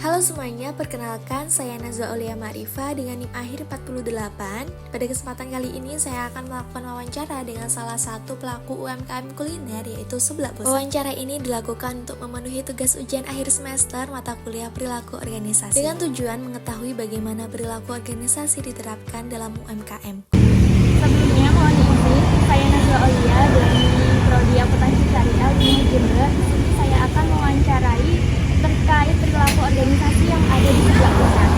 Halo semuanya, perkenalkan saya Nazwa Aulia Ma'rifah dengan NIM akhir 48. Pada kesempatan kali ini saya akan melakukan wawancara dengan salah satu pelaku UMKM kuliner yaitu Seblak Pusat. Wawancara ini dilakukan untuk memenuhi tugas ujian akhir semester mata kuliah perilaku organisasi dengan tujuan mengetahui bagaimana perilaku organisasi diterapkan dalam UMKM. Sebelumnya mohon izin, saya Nazwa Aulia dari Prodi Akuntansi Syariah Unhas Jember. Saya akan mewawancarai terkait perilaku organisasi yang ada di Seblak Pusat.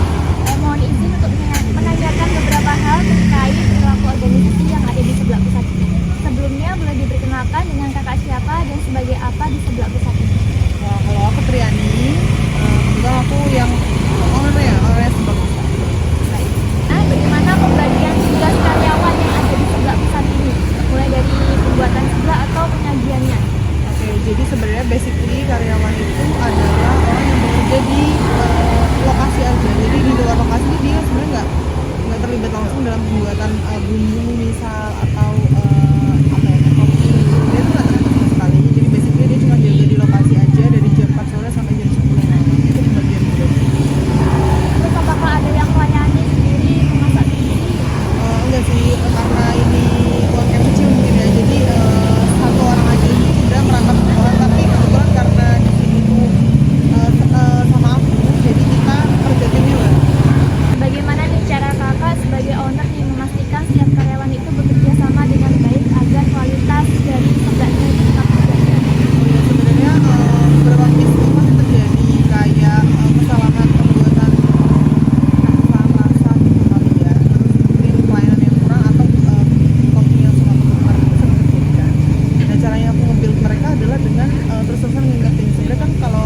Mohon izin untuk menanyakan beberapa hal terkait perilaku organisasi yang ada di Seblak Pusat ini. Sebelumnya boleh diperkenalkan dengan kakak siapa dan sebagai apa di Seblak Pusat ini? Kalau aku Triani, kebetulan aku yang owner Seblak Pusat. Baik. Nah, bagaimana pembagian tugas karyawan yang ada di Seblak Pusat ini? Mulai dari pembuatan seblak atau penyajiannya? Oke, jadi sebenarnya basically karyawan itu adalah orang yang bekerja di lokasi aja. Jadi di luar lokasi dia sebenarnya nggak terlibat langsung dalam pembuatan bumbu misal atau kopi. Dia tuh nggak terlibat sama sekali. Jadi basically dia cuma jaga di lokasi aja dari jam 4 sore sampai jam 10 malam. Itu pembagian dia. Terus apakah ada yang melayani sendiri, memasak sendiri? Enggak sih, karena ini UMKM kecil mungkin ya. Jadi satu orang aja itu udah merangkap semua. Tapi kebetulan karena di sini tuh sama aku, jadi kita kerja timnya lah. Bagaimana nih cara kakak sebagai owner nih memastikan setiap karyawan itu bekerja sama dengan baik agar kualitas dari seblaknya itu tetap terjaga? Ya, sebenarnya beberapa case itu masih terjadi kayak kesalahan pembuatan kesalahan rasa gitu kali ya. Terus mungkin pelayanan yang kurang atau kopi yang sama kebetulan itu sering terjadi kan. Nah, caranya aku nge-build mereka adalah dengan terus-terusan ngingetin. Sebenarnya kan kalau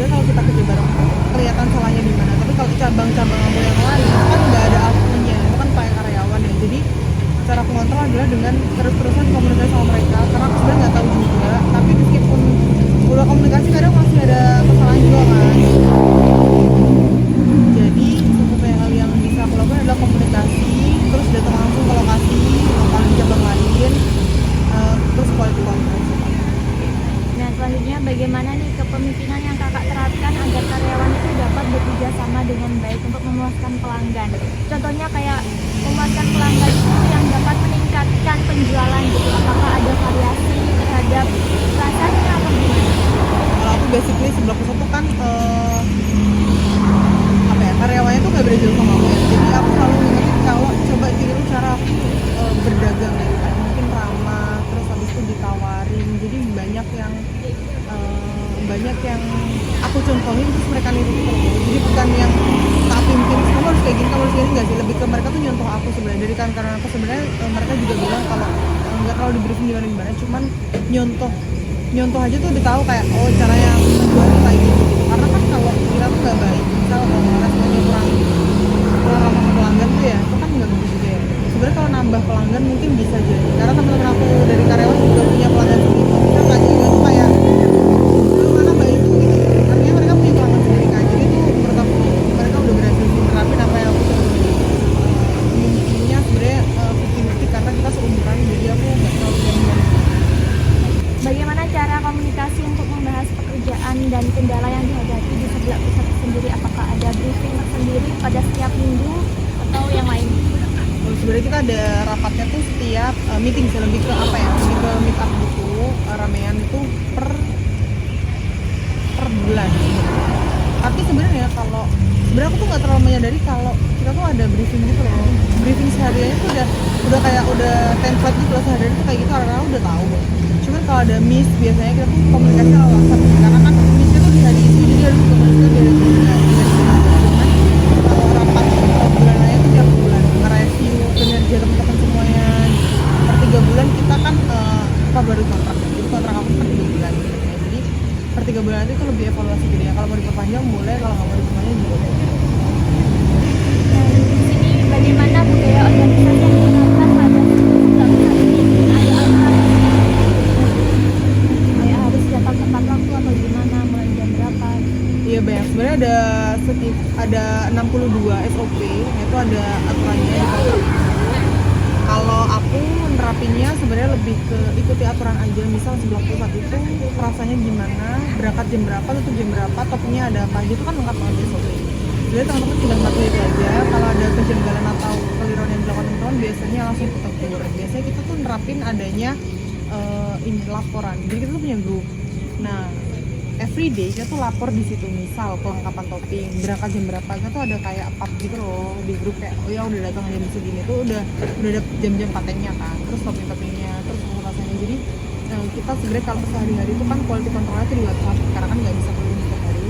kita kerja bareng tuh kelihatan salahnya di mana. Tapi kalau cabang-cabang aku yang lain kan nggak ada akunya, itu kan pakai karyawan ya. Jadi cara aku ngontrol adalah dengan terus-terusan komunikasi sama mereka. Karena aku sebenarnya nggak tahu juga. Tapi meskipun udah komunikasi kadang masih ada kesalahan juga kan. Jadi satu-satunya hal yang bisa aku lakukan adalah komunikasi, terus datang langsung ke lokasi cabang lain, terus quality control. Nah, selanjutnya bagaimana nih kepemimpinan yang kakak terapkan agar karyawan itu dapat bekerja sama dengan baik untuk memuaskan pelanggan? Contohnya kayak memuaskan pelanggan itu yang dapat meningkatkan penjualan gitu. Apakah ada variasi terhadap rasanya atau gimana? Kalau aku basically Seblak Pusat tuh kan karyawannya tuh nggak beda jauh sama aku ya. Jadi aku selalu ngingetin kalau coba tiru cara aku berdagang gitu kan, mungkin ramah, terus habis itu ditawarin. Jadi banyak yang aku contohin terus mereka niru gitu. Jadi bukan yang tak pimpin kamu harus kayak gini, kamu harus kayak gini, nggak sih, lebih ke mereka tuh nyontoh aku sebenarnya. Dari karena aku sebenarnya mereka juga bilang kalau nggak terlalu di briefing gimana, cuman nyontoh aja tuh udah tahu kayak cara yang jual tuh kayak gitu. Karena kan kalau kita tuh nggak baik, misal responnya kurang ramah sama pelanggan tuh ya, itu kan nggak bagus juga ya. Sebenarnya kalau nambah pelanggan mungkin bisa jadi, karena teman-teman aku dari karyawan juga punya pelanggan sendiri. Kita nggak juga tuh kayak lu mana mbak itu gitu. Artinya mereka punya pelanggan sendiri kan. Jadi tuh menurut aku mereka udah berhasil menerapin apa yang aku suruh. Intinya sebenarnya 50-50 karena kita seumuran, jadi aku nggak terlalu gamblang. Bagaimana cara komunikasi untuk membahas pekerjaan dan kendala yang dihadapi di Seblak Pusat sendiri? Apakah ada briefing tersendiri pada setiap minggu atau yang lain? Sebenarnya kita ada rapatnya tuh setiap meeting, lebih ke apa ya, lebih ke meet up gitu, ramean itu per bulan. Tapi sebenarnya sebenarnya aku tuh nggak terlalu menyadari kalau kita tuh ada briefing gitu loh. Briefing sehariannya tuh udah kayak template gitu loh, seharian tuh kayak gitu orang-orang udah tahu. Cuman kalau ada miss biasanya kita tuh komunikasi lewat WhatsApp, karena kan missnya tuh di hari itu, jadi harus komunikasi dari rapat bulanannya tuh tiap bulan nge-review kinerja teman-teman semuanya. Per 3 bulan kita kan baru kontrak, jadi kontrak aku per 3 bulan gitu. Jadi per 3 bulan itu lebih evaluasi jadinya, kalau mau diperpanjang boleh, kalau nggak mau diperpanjang juga boleh. Dan di sini bagaimana budaya organisasi yang diterapkan pada Seblak Pusat ini? Ada apa? Kayak harus datang tepat waktu atau gimana? Mulai jam berapa? Iya banyak, sebenarnya ada 62 SOP, itu ada aturannya di kontrak. Kalau aku nerapinnya sebenarnya lebih ke ikuti aturan aja. Misal sebelah pusat itu rasanya gimana, berangkat jam berapa, tutup jam berapa, topnya ada apa aja, itu kan lengkap banget SOP. Jadi teman-teman tinggal patuhi itu aja. Kalau ada kejanggalan atau keliruan yang dilakukan teman-teman, biasanya langsung kita tegur. Biasanya kita tuh nerapin adanya ini laporan. Jadi kita tuh punya grup. Nah, everyday kita tuh lapor di situ, misal kelengkapan topping, berangkat jam berapa, kita tuh ada kayak pub gitu loh di grup, kayak oh ya udah datang jam segini tuh udah ada jam-jam patennya kan, terus topping-toppingnya, terus rasanya. Jadi kita sebenarnya kalau sehari-hari itu kan quality controlnya tuh di WhatsApp karena kan nggak bisa keliling setiap hari.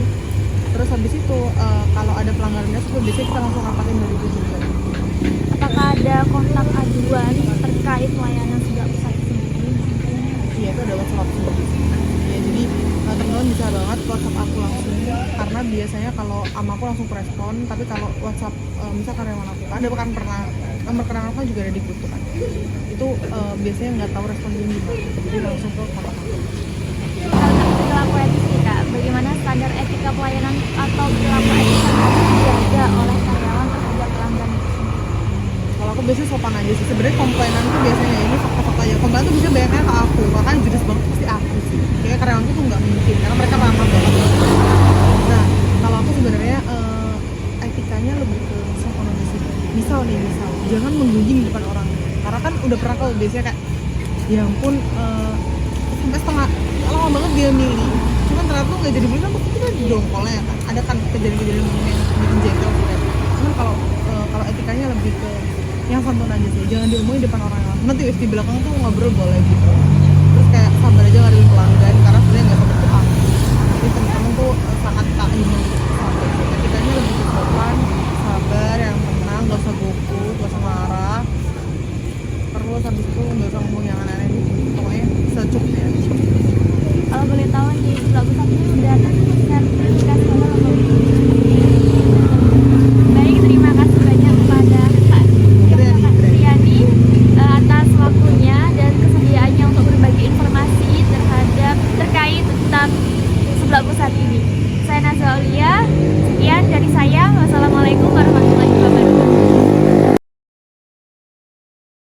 Terus habis itu kalau ada pelanggaran itu biasanya kita langsung rapatin dari itu juga. Apakah ada kontak aduan terkait layanan sebelah pusat sendiri? Iya, itu ada WhatsApp sendiri. Ya, jadi teman-teman bisa banget WhatsApp aku langsung, karena biasanya kalau ama aku langsung respon. Tapi kalau WhatsApp misal karyawan aku, ada bahkan pernah nomor karyawan aku juga ada di grup tuh kan, itu biasanya nggak tahu respon dia gimana, jadi langsung ke kontak aku. Kalau perilaku etis nih Kak, bagaimana standar etika pelayanan atau perilaku etis yang harus dijaga oleh karyawan terhadap pelanggan itu sendiri? Kalau aku biasanya sopan aja sih. Sebenarnya komplainan tuh biasanya ini fakta-fakta aja. Komplainan tuh bisa banyaknya ke aku, makanya judes banget pasti aku sih. Kayak karyawanku tuh nggak mungkin, karena mereka ramah banget. Nah, kalau aku sebenarnya etikanya lebih ke sopan aja sih. Misal jangan menggunjing di depan orangnya. Karena kan udah pernah kalau biasanya kayak, ya ampun, sampai setengah lama banget dia milih. Cuman ternyata tuh nggak jadi beli, kan kita dongkolnya kan. Ada kan kejadian-kejadian yang bikin jengkel sih. Cuman kalau etikanya lebih ke yang santun aja sih, jangan diomongin depan orang lain. Nanti di belakang tuh ngobrol boleh gitu. Terus kayak sabar aja ngadepin pelanggan, karena sebenarnya nggak seperti itu aku. Jadi teman-teman tuh sangat tak ingin sabar. Etikanya lebih ke sopan, sabar, yang tenang, nggak usah gugup, nggak usah marah. Terus habis itu nggak usah ngomong yang aneh-aneh, pokoknya secukupnya. Kalau boleh tahu nih, sebelah pusat ini udah tersertifikasi oleh lembaga. Baik, terima kasih banyak kepada Kak Triani atas waktunya dan kesediaannya untuk berbagi informasi terkait tentang sebelah pusat ini. Saya Nazwa Aulia